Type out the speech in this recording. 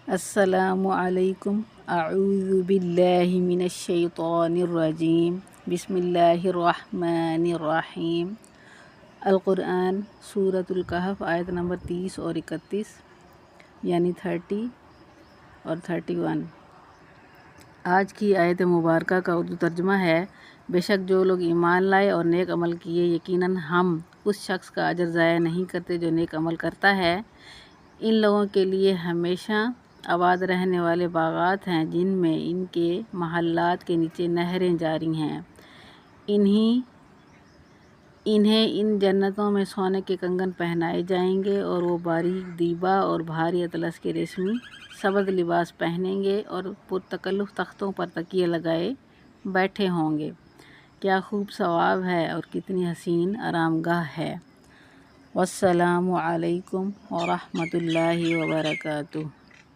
السلام علیکم، اعوذ باللہ من الشیطان الرجیم، بسم اللہ الرحمن الرحیم۔ القرآن سورۃ الکہف آیت نمبر 30 اور 31 یعنی 30 اور 31۔ آج کی آیت مبارکہ کا اردو ترجمہ ہے: بے شک جو لوگ ایمان لائے اور نیک عمل کیے، یقیناً ہم اس شخص کا اجر ضائع نہیں کرتے جو نیک عمل کرتا ہے۔ ان لوگوں کے لیے ہمیشہ آباد رہنے والے باغات ہیں جن میں ان کے محلات کے نیچے نہریں جاری ہیں۔ انہیں ان جنتوں میں سونے کے کنگن پہنائے جائیں گے اور وہ باریک دیبا اور بھاری اطلس کے ریشمی سبز لباس پہنیں گے اور پرتکلف تختوں پر تکیے لگائے بیٹھے ہوں گے۔ کیا خوب ثواب ہے اور کتنی حسین آرام گاہ ہے۔ والسلام علیکم ورحمۃ اللہ وبرکاتہ۔